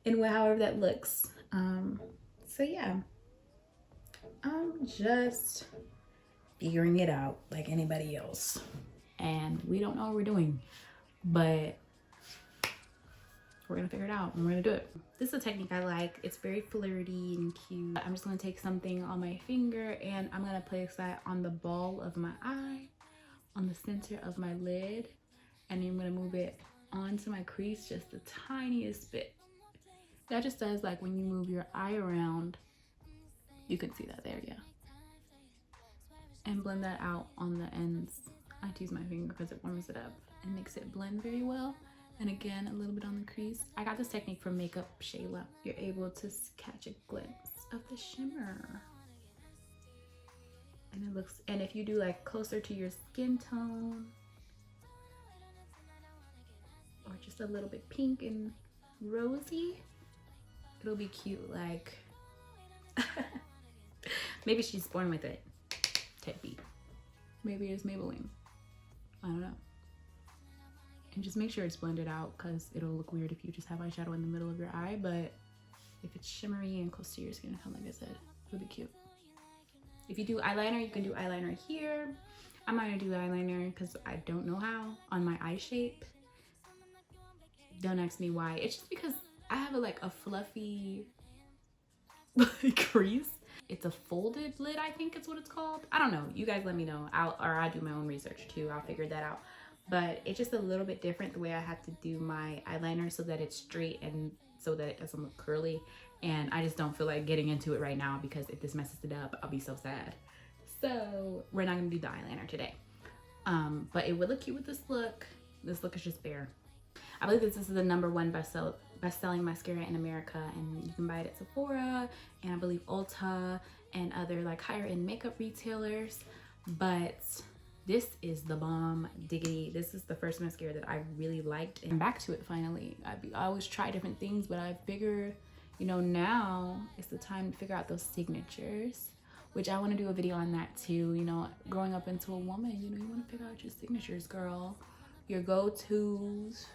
And however that looks. So yeah. I'm just figuring it out like anybody else. And we don't know what we're doing, but we're gonna figure it out and we're gonna do it. This is a technique I like. It's very flirty and cute. I'm just gonna take something on my finger and I'm gonna place that on the ball of my eye, on the center of my lid, and I'm gonna move it onto my crease just the tiniest bit. That just does, like when you move your eye around, you can see that there, yeah. And blend that out on the ends. I like to use my finger because it warms it up and makes it blend very well. And again, a little bit on the crease. I got this technique from Makeup Shayla. You're able to catch a glimpse of the shimmer. And it looks, and if you do like closer to your skin tone, or just a little bit pink and rosy, it'll be cute. Like, maybe she's born with it. Type B. Maybe it's Maybelline. I don't know. And just make sure it's blended out because it'll look weird if you just have eyeshadow in the middle of your eye, but if it's shimmery and close to your skin tone, like I said, it'll be cute. If you do eyeliner, you can do eyeliner here. I'm not gonna do eyeliner because I don't know how on my eye shape. Don't ask me why. It's just because I have a fluffy crease. It's a folded lid, I think it's what it's called. I don't know. You guys let me know. I'll do my own research too. I'll figure that out. But it's just a little bit different the way I have to do my eyeliner so that it's straight and so that it doesn't look curly. And I just don't feel like getting into it right now because if this messes it up, I'll be so sad. So we're not gonna do the eyeliner today. But it would look cute with this look. This look is just bare. I believe this is the #1 best-selling mascara in America, and you can buy it at Sephora and I believe Ulta and other like higher end makeup retailers. But this is the bomb diggity. This is the first mascara that I really liked, and back to it finally. I always try different things, but I figure, you know, now is the time to figure out those signatures, which I want to do a video on that too. You know, growing up into a woman, you know, you want to figure out your signatures, girl, your go-tos,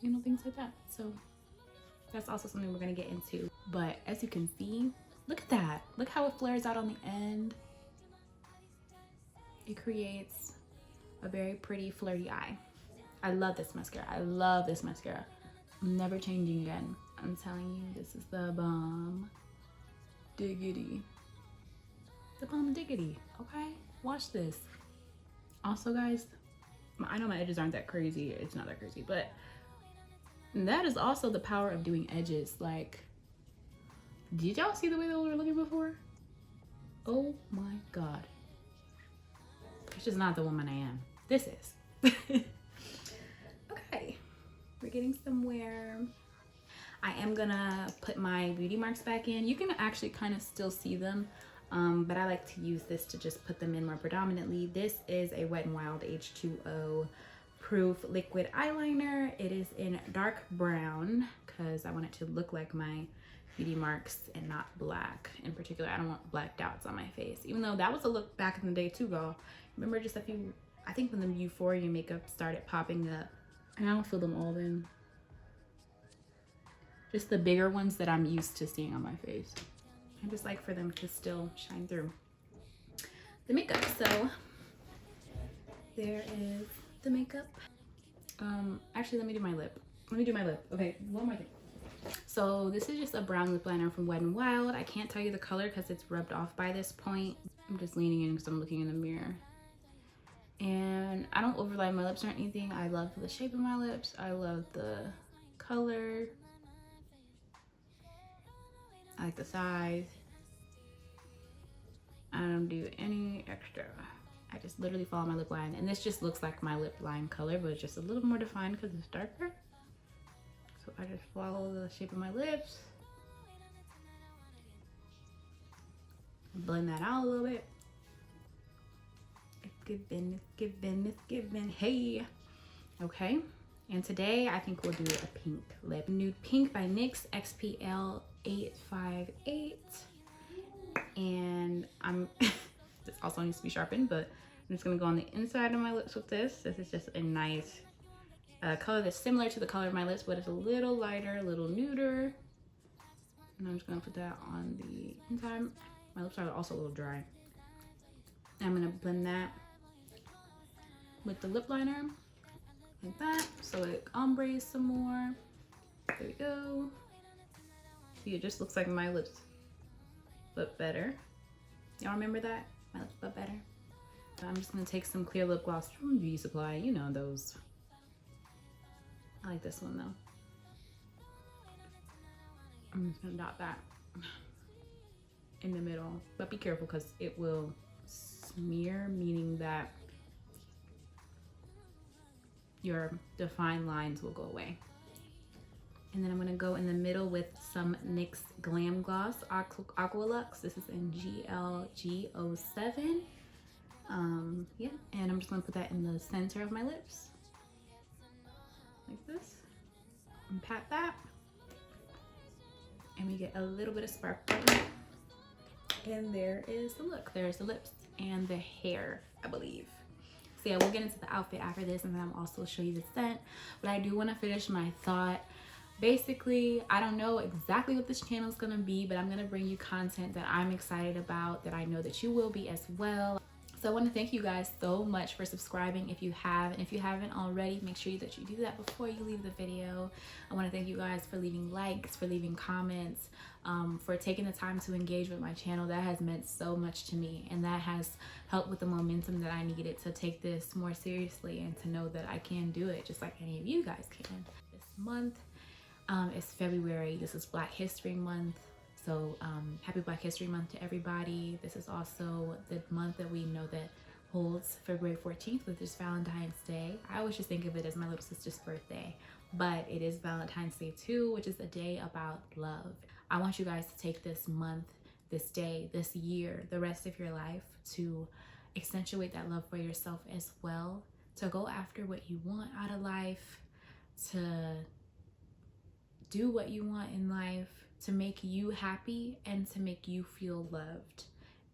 you know, things like that. So that's also something we're gonna get into. But as you can see, look at that. Look how it flares out on the end. It creates a very pretty flirty eye. I love this mascara. I love this mascara. I'm never changing again. I'm telling you, this is the bomb diggity. The bomb diggity, okay? Watch this. Also, guys, I know my edges aren't that crazy. It's not that crazy, but that is also the power of doing edges. Like, did y'all see the way those were looking before? Oh my God. It's just not the woman I am. This is. Okay, we're getting somewhere. I am gonna put my beauty marks back in. You can actually kind of still see them, but I like to use this to just put them in more predominantly. This is a Wet n Wild H2O proof liquid eyeliner. It is in dark brown because I want it to look like my beauty marks and not black. In particular, I don't want black dots on my face, even though that was a look back in the day too, girl. Remember just a few, I think when the Euphoria makeup started popping up, and I don't fill them all in. Just the bigger ones that I'm used to seeing on my face. I just like for them to still shine through the makeup. So there is the makeup. Actually, let me do my lip. Let me do my lip. Okay, one more thing. So this is just a brown lip liner from Wet n Wild. I can't tell you the color because it's rubbed off by this point. I'm just leaning in because I'm looking in the mirror. And I don't overline my lips or anything. I love the shape of my lips. I love the color. I like the size. I don't do any extra. I just literally follow my lip line. And this just looks like my lip line color, but it's just a little more defined because it's darker. So I just follow the shape of my lips. Blend that out a little bit. It's giving, it's giving, it's giving. Hey. Okay. And today I think we'll do a pink lip. Nude Pink by NYX XPL 858. And this also needs to be sharpened, but I'm just gonna go on the inside of my lips with this. This is just a nice color that's similar to the color of my lips, but it's a little lighter, a little nuder. And I'm just gonna put that on the inside. My lips are also a little dry. I'm gonna blend that with the lip liner like that, so it ombres some more. There we go. See, it just looks like my lips, but better. Y'all remember that? My lips, but better. So I'm just gonna take some clear lip gloss from Beauty Supply. You know those. I like this one though. I'm just gonna dot that in the middle, but be careful because it will smear, meaning that your defined lines will go away. And then I'm gonna go in the middle with some NYX Glam Gloss Aqualux. This is in GLG07. Yeah, and I'm just gonna put that in the center of my lips, like this, and pat that. And we get a little bit of sparkle. And there is the look. There's the lips and the hair, I believe. So yeah, we'll get into the outfit after this, and then I'll also show you the scent. But I do want to finish my thought. Basically, I don't know exactly what this channel is going to be, but I'm going to bring you content that I'm excited about, that I know that you will be as well. So I want to thank you guys so much for subscribing if you have, and if you haven't already, make sure that you do that before you leave the video. I want to thank you guys for leaving likes, for leaving comments, for taking the time to engage with my channel. That has meant so much to me, and that has helped with the momentum that I needed to take this more seriously and to know that I can do it just like any of you guys can. This month is February. This is Black History Month. So happy Black History Month to everybody. This is also the month that we know that holds February 14th, which is Valentine's Day. I always just think of it as my little sister's birthday, but it is Valentine's Day too, which is a day about love. I want you guys to take this month, this day, this year, the rest of your life to accentuate that love for yourself as well, to go after what you want out of life, to do what you want in life, to make you happy and to make you feel loved.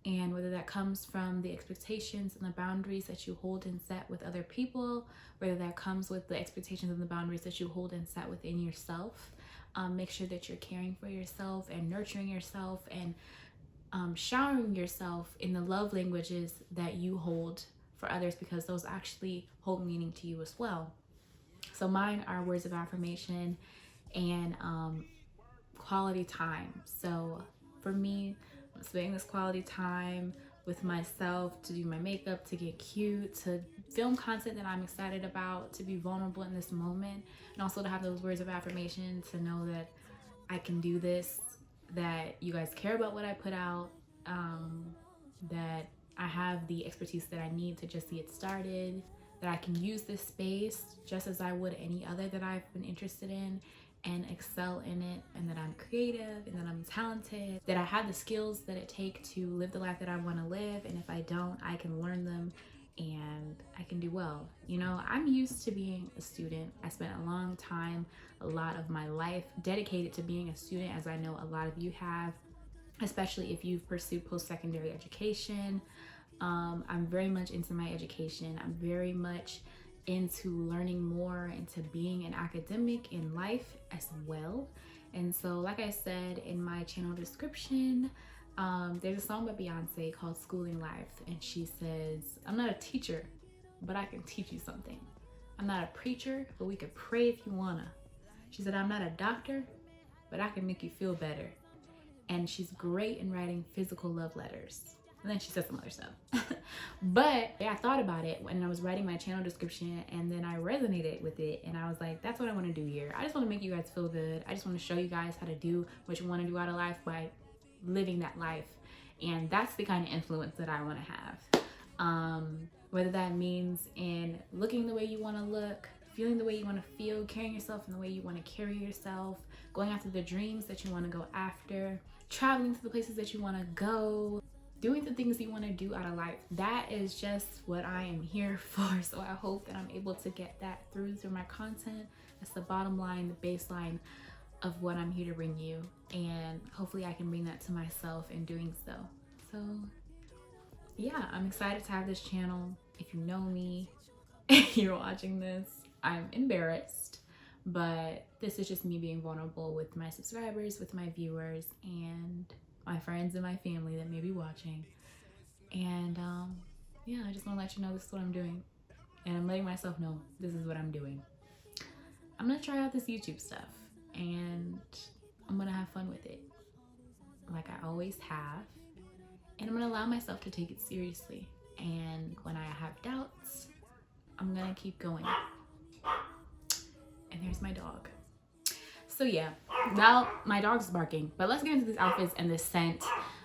And whether that comes from the expectations and the boundaries that you hold and set with other people, whether that comes with the expectations and the boundaries that you hold and set within yourself, make sure that you're caring for yourself and nurturing yourself and showering yourself in the love languages that you hold for others, because those actually hold meaning to you as well. So mine are words of affirmation and quality time. So for me, I'm spending this quality time with myself to do my makeup, to get cute, to film content that I'm excited about, to be vulnerable in this moment, and also to have those words of affirmation, to know that I can do this, that you guys care about what I put out, that I have the expertise that I need to just get started, that I can use this space just as I would any other that I've been interested in and excel in it, and that I'm creative and that I'm talented, that I have the skills that it takes to live the life that I want to live, and if I don't, I can learn them and I can do well. You know, I'm used to being a student. I spent a long time, a lot of my life dedicated to being a student, as I know a lot of you have, especially if you've pursued post-secondary education. I'm very much into my education. I'm very much into learning more, into being an academic in life as well. And so, like I said in my channel description, there's a song by Beyonce called Schooling Life, and she says, I'm not a teacher, but I can teach you something. I'm not a preacher, but we could pray if you wanna. She said, I'm not a doctor, but I can make you feel better. And she's great in writing physical love letters. And then she said some other stuff. But yeah, I thought about it when I was writing my channel description, and then I resonated with it, and I was like, that's what I want to do here. I just want to make you guys feel good. I just want to show you guys how to do what you want to do out of life by living that life. And that's the kind of influence that I want to have. Whether that means in looking the way you want to look, feeling the way you want to feel, carrying yourself in the way you want to carry yourself, going after the dreams that you want to go after, traveling to the places that you want to go, doing the things you want to do out of life. That is just what I am here for. So I hope that I'm able to get that through my content. That's the bottom line, the baseline of what I'm here to bring you, and hopefully I can bring that to myself in doing so. So yeah, I'm excited to have this channel. If you know me, if you're watching this, I'm embarrassed, but this is just me being vulnerable with my subscribers, with my viewers, and my friends and my family that may be watching. And yeah, I just want to let you know this is what I'm doing, and I'm letting myself know this is what I'm doing. I'm gonna try out this YouTube stuff, and I'm gonna have fun with it like I always have, and I'm gonna allow myself to take it seriously. And when I have doubts, I'm gonna keep going. And there's my dog. So yeah, now my dog's barking, but let's get into these outfits and this scent.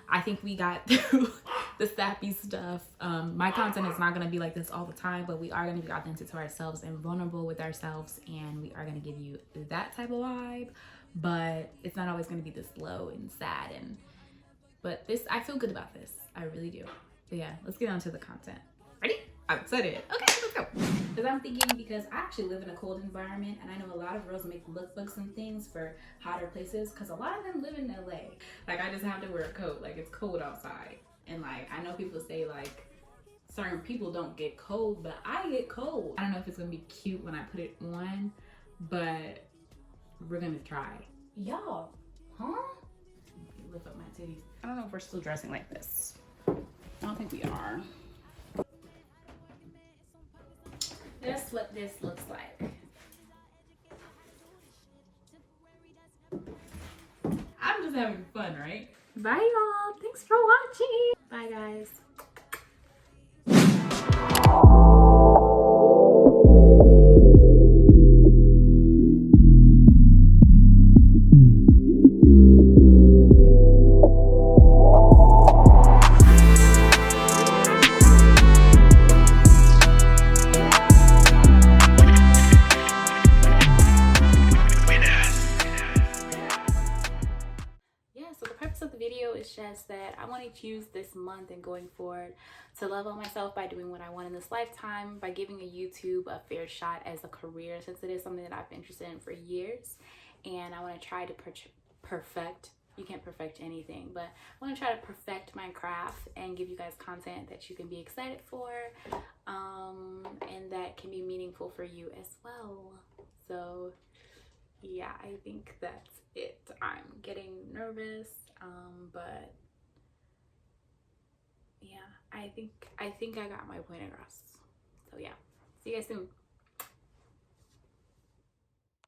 I think we got through the sappy stuff. My content is not gonna be like this all the time, but we are gonna be authentic to ourselves and vulnerable with ourselves, and we are gonna give you that type of vibe, but it's not always gonna be this low and sad. But this, I feel good about this. I really do. But yeah, let's get on to the content. Ready? I'm excited. Okay, let's go. Because I'm thinking, because I actually live in a cold environment, and I know a lot of girls make lookbooks and things for hotter places, because a lot of them live in LA. Like, I just have to wear a coat. Like, it's cold outside. And like, I know people say like certain people don't get cold, but I get cold. I don't know if it's gonna be cute when I put it on, but we're gonna try. Y'all, huh? Lift up my titties. I don't know if we're still dressing like this. I don't think we are. That's what this looks like. I'm just having fun, right? Bye y'all. Thanks for watching. Bye guys. It's just that I want to use this month and going forward to love on myself by doing what I want in this lifetime, by giving a YouTube a fair shot as a career, since it is something that I've been interested in for years. And I want to try to perfect, you can't perfect anything, but I want to try to perfect my craft and give you guys content that you can be excited for, and that can be meaningful for you as well. So yeah, I think that's it. I'm getting nervous, but yeah, I think I got my point across. So yeah, see you guys soon.